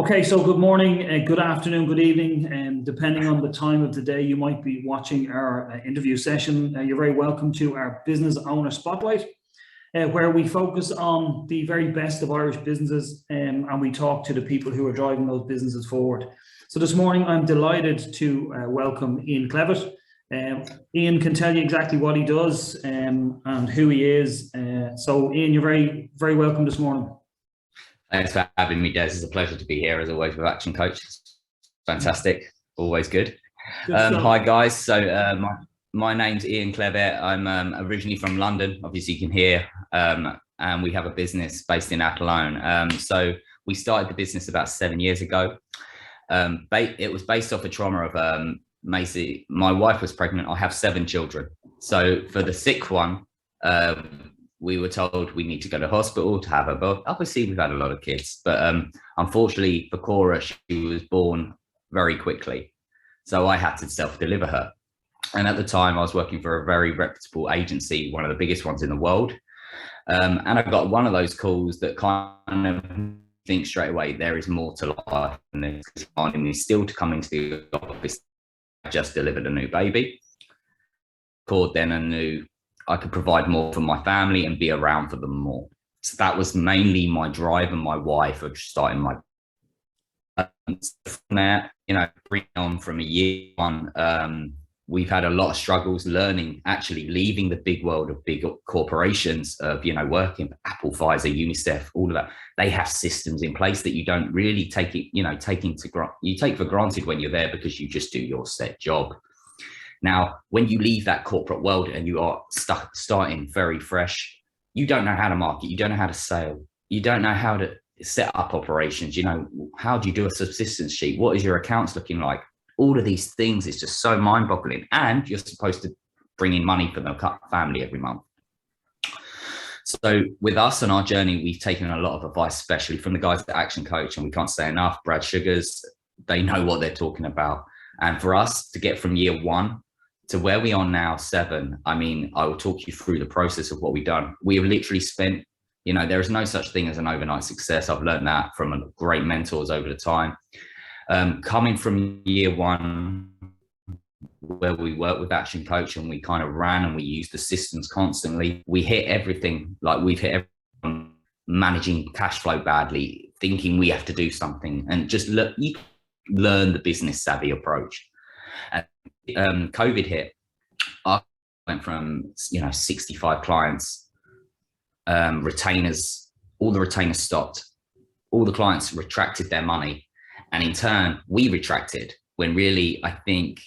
Okay, so good morning, good afternoon, good evening, and depending on the time of the day you might be watching our interview session. You're very welcome to our Business Owner Spotlight, where we focus on the very best of Irish businesses and we talk to the people who are driving those businesses forward. So this morning I'm delighted to welcome Ian Clevett. Ian can tell you exactly what he does and who he is. So Ian, you're very, very welcome this morning. Thanks for having me, Des. It's a pleasure to be here as always with Action Coach. Fantastic, always good. Hi guys, so my name's Ian Clevett. I'm originally from London, obviously you can hear, and we have a business based in Athlone. So we started the business about 7 years ago. It was based off a trauma of Macy. My wife was pregnant. I have 7 children. So for the 6th one, we were told we need to go to hospital to have her birth. Obviously, we've had a lot of kids, but unfortunately for Cora, she was born very quickly. So I had to self-deliver her. And at the time, I was working for a very reputable agency, one of the biggest ones in the world. And I got one of those calls that kind of think straight away, there is more to life than this. Finding me still to come into the office. I just delivered a new baby. Called then and knew I could provide more for my family and be around for them more. So that was mainly my drive and my why for starting my. From there, bringing on from a year one, we've had a lot of struggles learning, actually leaving the big world of big corporations of, working for Apple, Pfizer, UNICEF, all of that. They have systems in place that you don't really take it, you take for granted when you're there because you just do your set job. Now, when you leave that corporate world and you are starting very fresh, you don't know how to market, you don't know how to sell, you don't know how to set up operations, how do you do a subsistence sheet? What is your accounts looking like? All of these things is just so mind-boggling, and you're supposed to bring in money for the family every month. So with us and our journey, we've taken a lot of advice, especially from the guys at Action Coach, and we can't say enough, Brad Sugars, they know what they're talking about. And for us to get from year 1 to where we are now, 7, I mean, I will talk you through the process of what we've done. We have literally spent, there is no such thing as an overnight success. I've learned that from great mentors over the time. Coming from year 1, where we worked with Action Coach and we kind of ran and we used the systems constantly, we hit everything, like we've hit everything, managing cash flow badly, thinking we have to do something, and just you learn the business savvy approach. And COVID hit. I went from 65 clients, retainers, all the retainers stopped, all the clients retracted their money, and in turn we retracted. When really, I think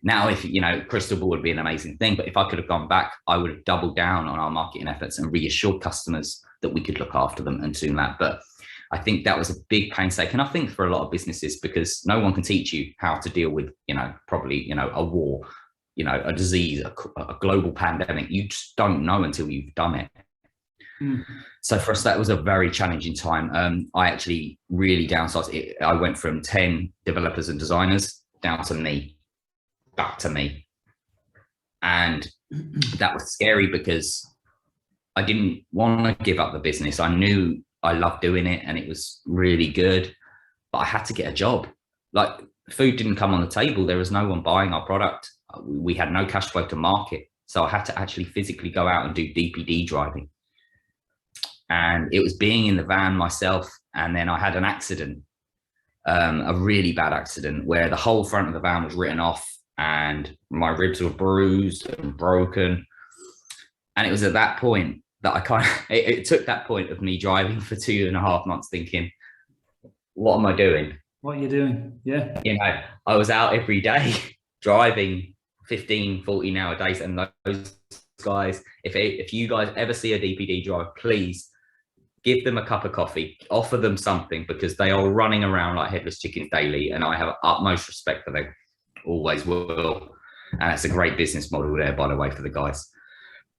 now, if crystal ball would be an amazing thing, but if I could have gone back, I would have doubled down on our marketing efforts and reassured customers that we could look after them and do that. But I think that was a big painstake, and I think for a lot of businesses, because no one can teach you how to deal with, probably, a war, a disease, a global pandemic. You just don't know until you've done it. So for us, that was a very challenging time. I actually really downsized. I went from 10 developers and designers down to me, back to me. And that was scary because I didn't want to give up the business. I knew I loved doing it and it was really good, but I had to get a job. Like, food didn't come on the table. There was no one buying our product. We had no cash flow to market. So I had to actually physically go out and do DPD driving. And it was being in the van myself. And then I had an accident, a really bad accident, where the whole front of the van was written off and my ribs were bruised and broken. And it was at that point that it took that point of me driving for 2.5 months thinking, what am I doing? What are you doing? Yeah. I was out every day driving 15, 14 hour days. And those guys, if you guys ever see a DPD driver, please give them a cup of coffee, offer them something, because they are running around like headless chickens daily. And I have utmost respect for them, always will. And it's a great business model there, by the way, for the guys.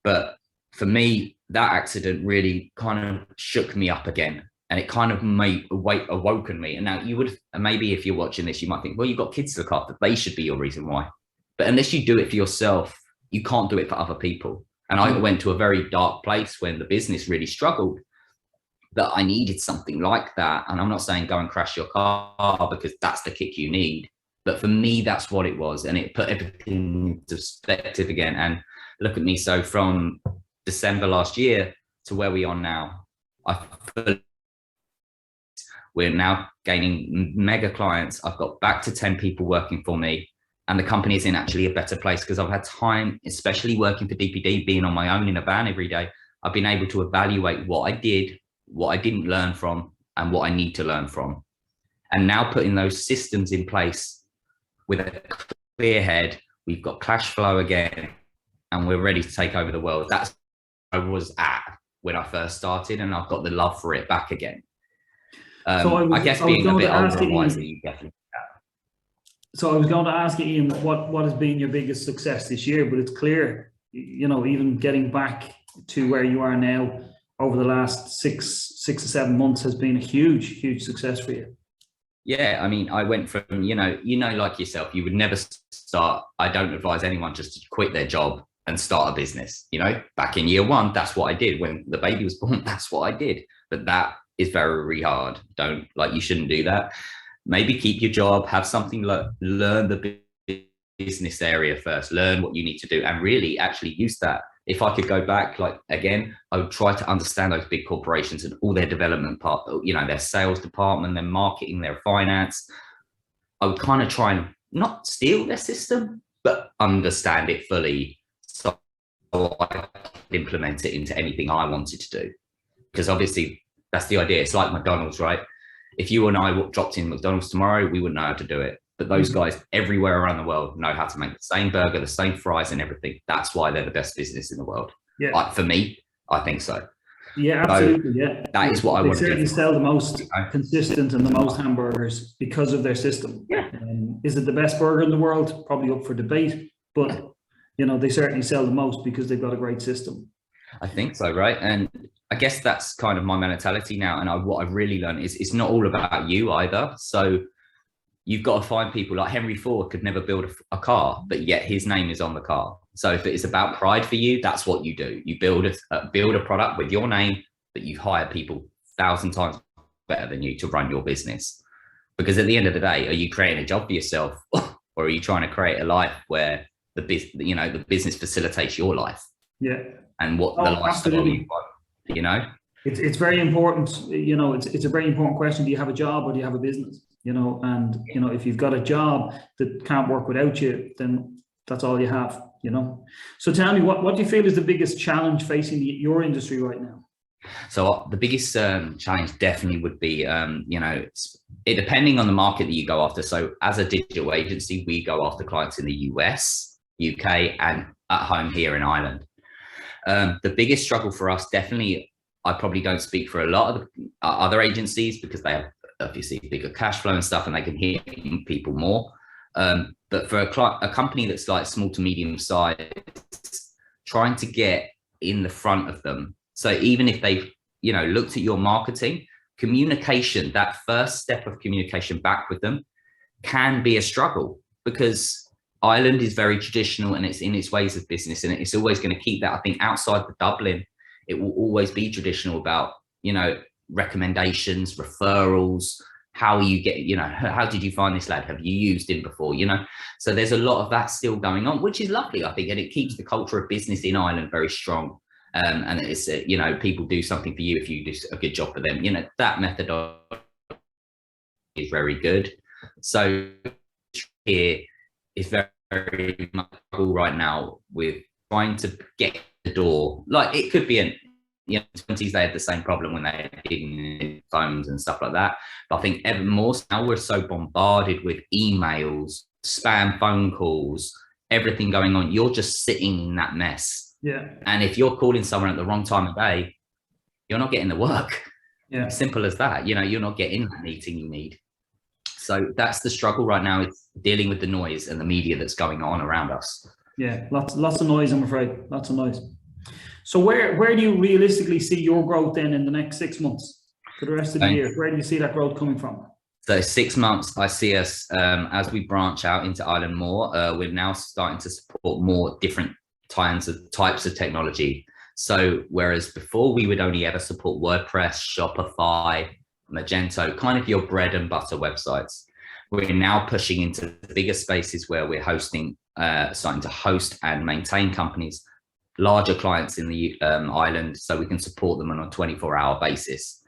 But for me, that accident really kind of shook me up again, and it kind of awoken me. And now you would, maybe if you're watching this, you might think, well, you've got kids to look after. They should be your reason why. But unless you do it for yourself, you can't do it for other people. And I went to a very dark place when the business really struggled. that I needed something like that. And I'm not saying go and crash your car, because that's the kick you need. But for me, that's what it was. And it put everything into perspective again. And look at me. So from December last year to where we are now, we're now gaining mega clients. I've got back to 10 people working for me. And the company is in actually a better place, because I've had time, especially working for DPD, being on my own in a van every day. I've been able to evaluate what I did, what I didn't learn from, and what I need to learn from. And now putting those systems in place with a clear head, we've got cash flow again, and we're ready to take over the world. That's where I was at when I first started, and I've got the love for it back again. I guess being a bit older and wiser, you definitely. So I was going to ask you, Ian, what has been your biggest success this year? But it's clear, you know, even getting back to where you are now over the last six to 7 months has been a huge success for you. Yeah, I mean, I went from, you know, like yourself, you would never start. I don't advise anyone just to quit their job and start a business. You know, back in year one, that's what I did. When the baby was born, that's what I did. But that is very hard. You shouldn't do that. Maybe keep your job, have something, learn the business area first, learn what you need to do, and really actually use that. If I could go back, again, I would try to understand those big corporations and all their development part, you know, their sales department, their marketing, their finance. I would kind of try and not steal their system, but understand it fully, so I could implement it into anything I wanted to do. Because obviously that's the idea. It's like McDonald's, right? If you and I dropped in McDonald's tomorrow, we wouldn't know how to do it. But those guys everywhere around the world know how to make the same burger, the same fries and everything. That's why they're the best business in the world. Yeah. For me, I think so. Yeah, absolutely. Yeah. That is what I want to do. They certainly sell the most consistent and the most hamburgers because of their system. Yeah. Is it the best burger in the world? Probably up for debate. But, you know, they certainly sell the most because they've got a great system. I think so, right? And I guess that's kind of my mentality now. And what I've really learned is it's not all about you either. So you've got to find people like Henry Ford could never build a car, but yet his name is on the car. So if it's about pride for you, that's what you do. You build a product with your name, but you hire people 1,000 times better than you to run your business. Because at the end of the day, are you creating a job for yourself, or are you trying to create a life where the business facilitates your life? Yeah. And what the lifestyle you want, you know? It's very important, you know, it's a very important question. Do you have a job or do you have a business? You know, and, you know, if you've got a job that can't work without you, then that's all you have, you know. So tell me, what do you feel is the biggest challenge facing your industry right now? So the biggest challenge definitely would be, you know, depending on the market that you go after. So as a digital agency, we go after clients in the US, UK, and at home here in Ireland. The biggest struggle for us, definitely, I probably don't speak for a lot of the other agencies because they have obviously bigger cash flow and stuff, and they can hit people more. But for a company that's like small to medium size, trying to get in the front of them. So even if they've, you know, looked at your marketing, communication, that first step of communication back with them can be a struggle, because Ireland is very traditional and it's in its ways of business, and it's always going to keep that. I think outside the Dublin, it will always be traditional about, you know, recommendations, referrals, how you get, you know, how did you find this lad? Have you used him before? You know, so there's a lot of that still going on, which is lovely, I think, and it keeps the culture of business in Ireland very strong. And it's, you know, people do something for you if you do a good job for them. You know, that methodology is very good. So here is very much right now with trying to get the door. Like it could be you know, 20s, they had the same problem when they had phones and stuff like that. But I think even more now we're so bombarded with emails, spam phone calls, everything going on. You're just sitting in that mess. Yeah. And if you're calling someone at the wrong time of day, you're not getting the work. Yeah. Simple as that. You know, you're not getting that meeting you need. So that's the struggle right now. It's dealing with the noise and the media that's going on around us. Yeah, lots of noise, I'm afraid. Lots of noise. So where do you realistically see your growth then in the next 6 months for the rest of the year? Where do you see that growth coming from? So 6 months, I see us as we branch out into Ireland more. We're now starting to support more different types of technology. So whereas before we would only ever support WordPress, Shopify, Magento, kind of your bread and butter websites, we're now pushing into the bigger spaces where we're hosting, starting to host and maintain companies, larger clients in the island, so we can support them on a 24-hour basis.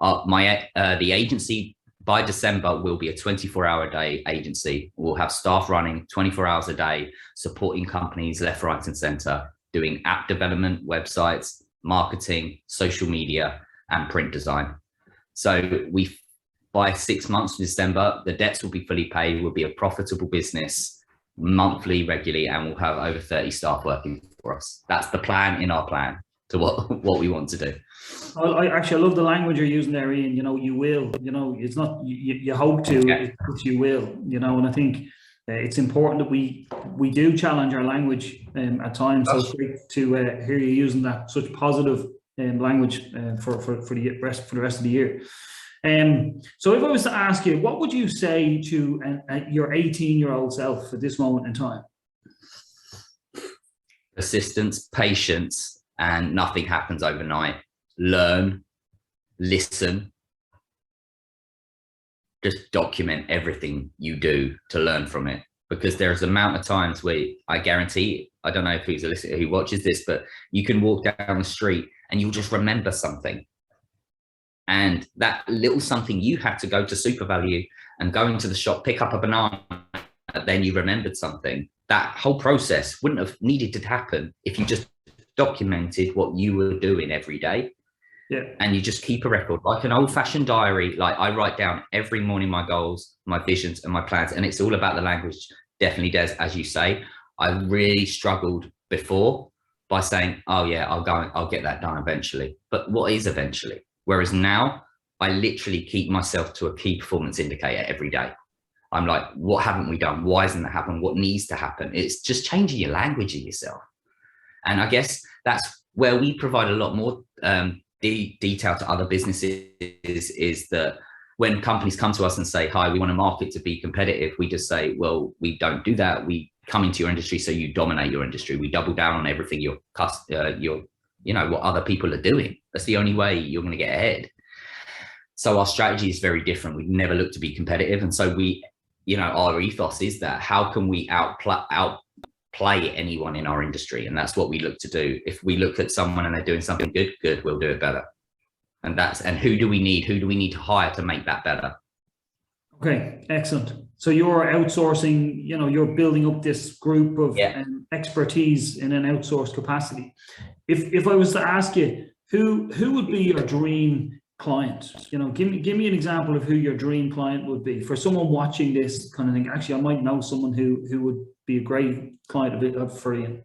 The agency by December will be a 24-hour a day agency. We'll have staff running 24 hours a day, supporting companies left, right, and center, doing app development, websites, marketing, social media, and print design. So by 6 months in December, the debts will be fully paid. We'll be a profitable business monthly, regularly, and we'll have over 30 staff working for us. That's the plan in our plan to what we want to do. Well, I love the language you're using there, Ian. You will, it's not, you hope to, it's you will, and I think it's important that we do challenge our language at times. So it's great to hear you using that such positive language for the rest of the year. So if I was to ask you, what would you say to your 18-year-old self at this moment in time? Persistence, patience, and nothing happens overnight. Learn, listen, just document everything you do to learn from it, because there's an amount of times where I guarantee, I don't know if he's a listener who watches this, but you can walk down the street and you'll just remember something. And that little something, you had to go to Super Value and go into the shop, pick up a banana, then you remembered something. That whole process wouldn't have needed to happen if you just documented what you were doing every day. Yeah. And you just keep a record, like an old-fashioned diary. Like I write down every morning my goals, my visions, and my plans. And it's all about the language. Definitely does, as you say. I really struggled before by saying, oh yeah, I'll get that done eventually. But what is eventually? Whereas now I literally keep myself to a key performance indicator every day. I'm like, what haven't we done? Why hasn't that happened? What needs to happen? It's just changing your language in yourself. And I guess that's where we provide a lot more detail to other businesses, is that when companies come to us and say, hi, we want a market to be competitive, we just say, well, we don't do that. We come into your industry so you dominate your industry. We double down on everything what other people are doing. That's the only way you're going to get ahead. So our strategy is very different. We never look to be competitive. And so our ethos is that how can we outplay anyone in our industry? And that's what we look to do. If we look at someone and they're doing something good, we'll do it better. And who do we need? Who do we need to hire to make that better? Okay, excellent. So you're outsourcing, you're building up this group of expertise in an outsourced capacity. If I was to ask you, who would be your dream client? Give me an example of who your dream client would be for someone watching this kind of thing. Actually, I might know someone who would be a great client for you.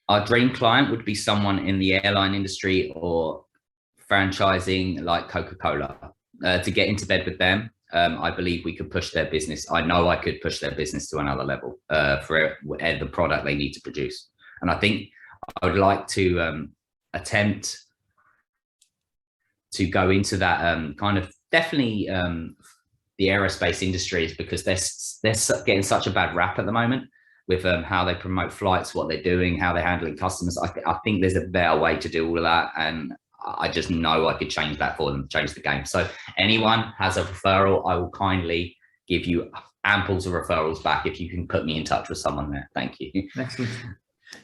Our dream client would be someone in the airline industry or franchising, like Coca-Cola. To get into bed with them, I believe we could push their business. I know I could push their business to another level for the product they need to produce. And I think I would like to attempt to go into that kind of definitely the aerospace industries, because they're getting such a bad rap at the moment with how they promote flights, what they're doing, how they're handling customers. I think there's a better way to do all of that. And I just know I could change that for them, change the game. So anyone has a referral, I will kindly give you amples of referrals back if you can put me in touch with someone there. Thank you. Excellent.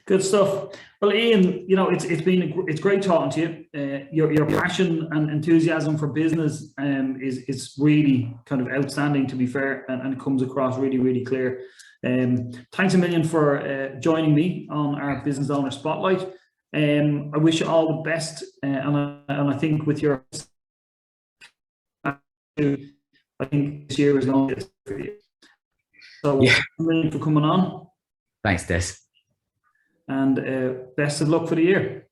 Good stuff. Well, Ian, it's great talking to you. Your passion and enthusiasm for business is really kind of outstanding, to be fair, and it comes across really, really clear. Thanks a million for joining me on our Business Owner Spotlight. I wish you all the best, and I think with your, I think this year is going to be for you. So thank you for coming on. Thanks, Des. And best of luck for the year.